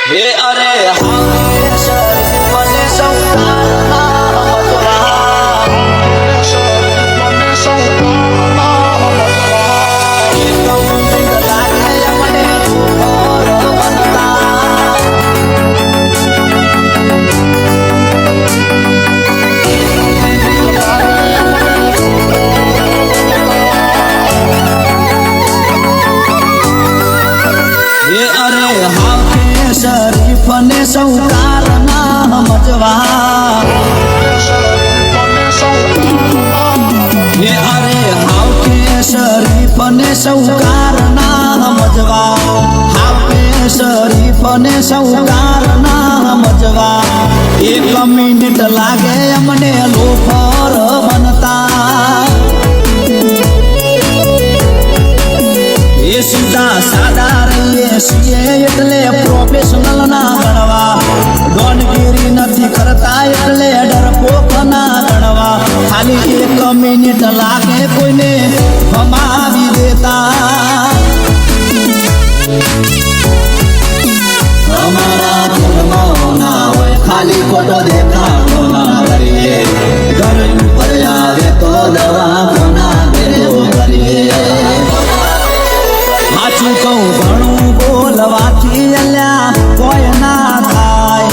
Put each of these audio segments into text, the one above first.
हे अरे हाय शरीफ बने संसार शरीफ ने सौकार ना समझवा ये अरे हाव के शरीफ ने सौकार ना समझवा हाव के शरीफ ने सौकार ना समझवा एक मिनिट लागे अमने लोफर बनता ये सीधा सादा रहीए सीए એટલે પ્રોફેશનલ ના ગણવા ડોનગીરી નથી કરતા એટલે ડરપોક ના ગણવા ખાલી એક મિનિટ લાગે કોઈને ભમાવી દેતા અમારા ધર્મો ના હોય ખાલી ખોટો દેખાડો ના કરીએ ઘર ઉપર આવે તો દવા કોના દેવો કરીએ સાચું કહું ઘણું બોલવાથી અલ્યા કોઈ ના થાય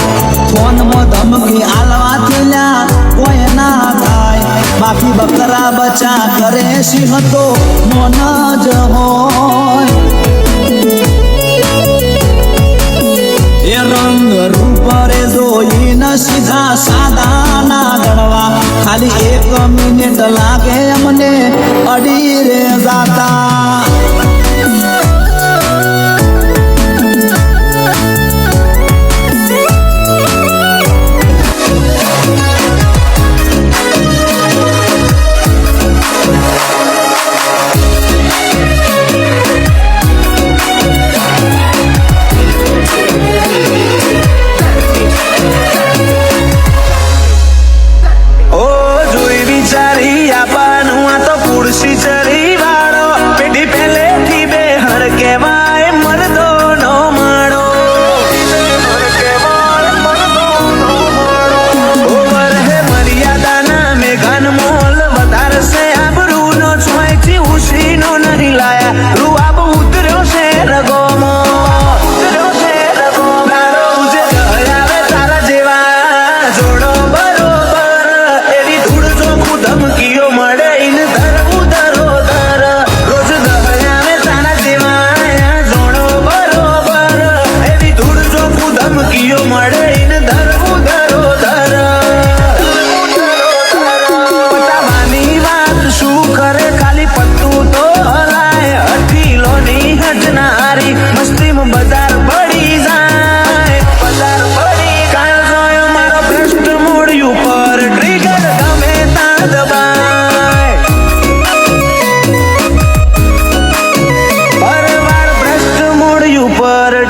ફોનમાં ધમકી આલવાથી લ્યા કોઈ ના થાય બાકી બકરા બચા કરે સિંહ તો મોન જ હોય એ રંગ રૂપ રે જોઈને સીધા સાદા ના ગણવા ખાલી એક મિનિટ લાગે અમને અડી રે જાતા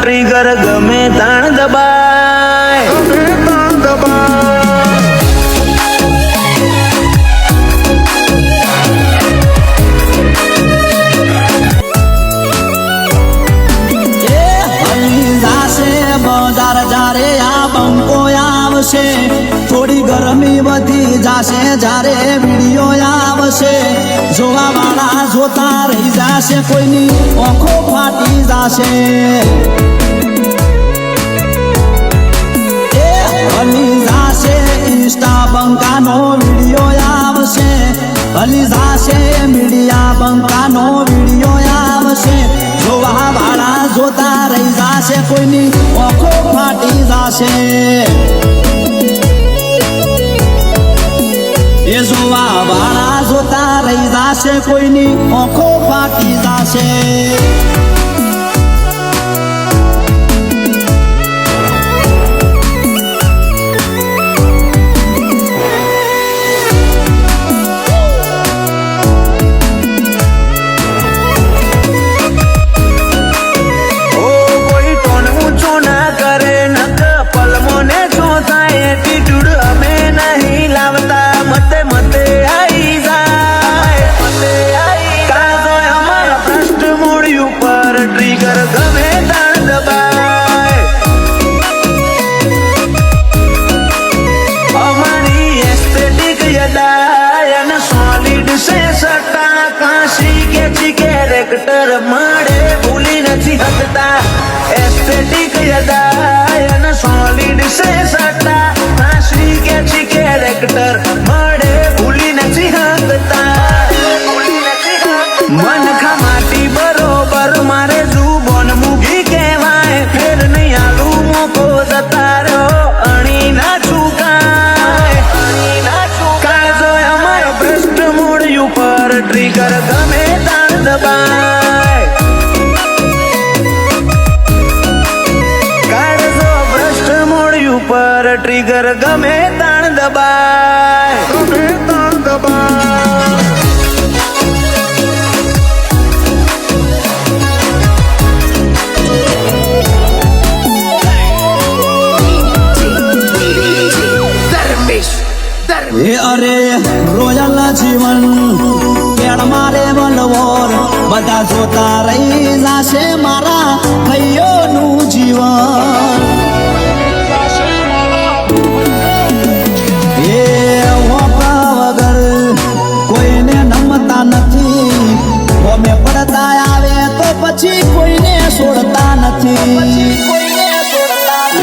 ટ્રિગર ગમે તાણ દબાય બજાર જારે આ બંકો આવશે થોડી ગરમી વધી જાશે જારે વિડીયો આવશે જોવા વાળા જોતા રહી જાશે કોઈની આંખો ફાટી જાશે હલી જાશે ઇન્સ્ટા બંકાનો વિડીયો આવશે હલી જાશે મીડિયા બંકાનો વિડીયો આવશે જોવા વાળા જોતા રહી જાશે કોઈની આંખો ફાટી જાશે એ જોવા વાળા જોતા રહી જાશે કોઈની આંખો ફાટી જાશે ઉપર કેરેક્ટર મળે ભૂલી નથી શકતા એસ્થેટિક યદાય અને સોલિડ છે સત્તા હાસી કે છે કેરેક્ટર મળે ભૂલી નથી શકતા મન ખમાટી બરોબર મારે જુબોન મૂકી કહેવાય ફેર નહીં આલુ મોકો જતા રહ્યો અણી ના ચૂકાય કાળજો અમારો ભ્રષ્ટ મૂળ ઉપર ટ્રિગર ગમે તાણ દબાય કાળજો ભ્રષ્ટ મૂળ ઉપર ટ્રિગર ગમે તાણ દબાય એ અરે રોયલ જીવન કેળ મારે વલવોર બધા જોતા રહી જાશે મારા ભાઈઓનું જીવન એ હોપા વગર કોઈને નમતા નથી અમે પડતા આવે તો પછી કોઈને છોડતા નથી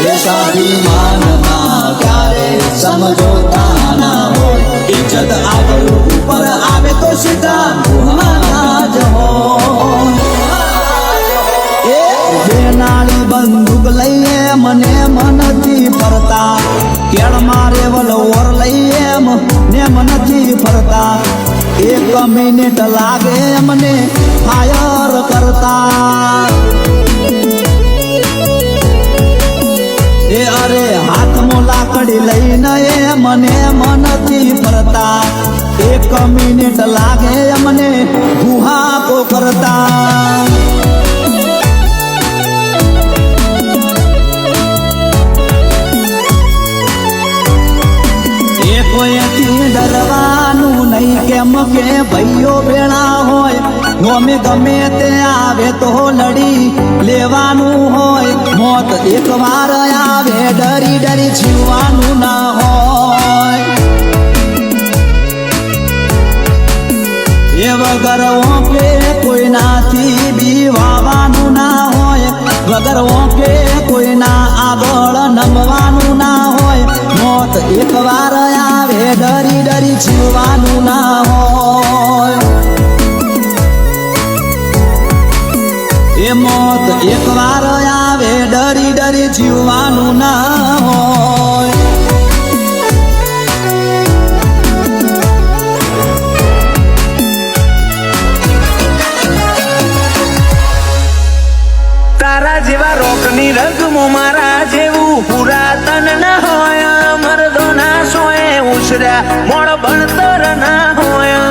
એ સ્વાભિમાનમાં ક્યારે સમજોતા ના હોય ઇજ્જત આગળ ઉપર આવે તો સીધા ગુહાના જ હોય એ બેનાળી બંદૂક લઈએ મને મનથી ફરતા કેળ મારે વલવોર લઈએ ને મનથી ફરતા 1 મિનિટ લાગે મને ફાયર કરતા એ અરે હાથમાં લાકડી લઈને એ મને મનથી ફરતા 1 મિનિટ લાગે મને ગુહાકો કરતા એ કોઈથી ડરવાનું નહીં કેમ કે ભાઈઓ ભેળા હોય નોમે ગમે તે આવે તો લડી લેવાનું હોય મોત એકવાર આવે ડરી ડરી જીવવાનું ના હોય એ વગર ઓકે કોઈનાથી બીવાવાનું ના હોય વગર ઓકે કોઈના આગળ નમવાનું ના હોય મોત એકવાર આવે ડરી ડરી જીવવાનું ના હોય એ મોત એકવાર આવે ડરી ડરી જીવવાનું ના હોય તારા જેવા રોકની રંગમો મારા જેવું પુરાતન ના હોય મરદો ના સોએ ઉછર્યા મોડ ભણતર ના હોય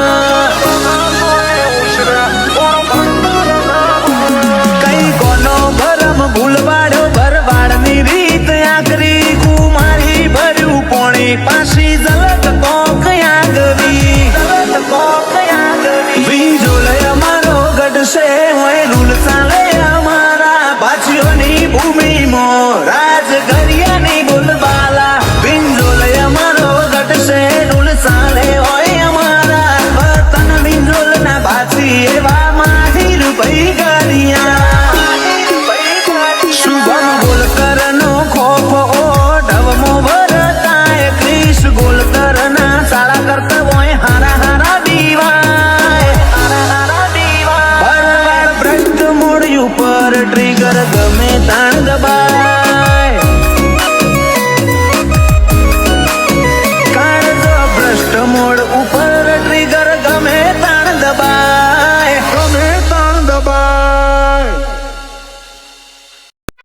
કઈ કોનો ભરમ ભૂલવાડો ભરવાડની રીત આકરી કુમારી ભર્યું પોણી પાછી ઝલક કોક આગવી વીજોલય અમારો ગઢશે હોય રૂલ ચાલે અમારા પાછીઓની ભૂમિમાં રાજ ઘરિયાની બોલબાલા વીંજોલય અમારો ગઢશે રૂલ ચાલે હોય અમારા વતન વીંજોલ ના બાછી એવા માહિર ભાઈ ઘરિયા શુભમ ગોલકર નો ખોખો ઢવમો વરતાય ક્રિશ ગોલકર ના શાળા કરતા હોય હારા હારા દીવાય ભરવાડ ભ્રષ્ટ મૂળ ઉપર ટ્રિગર ગમે તાણ દબાય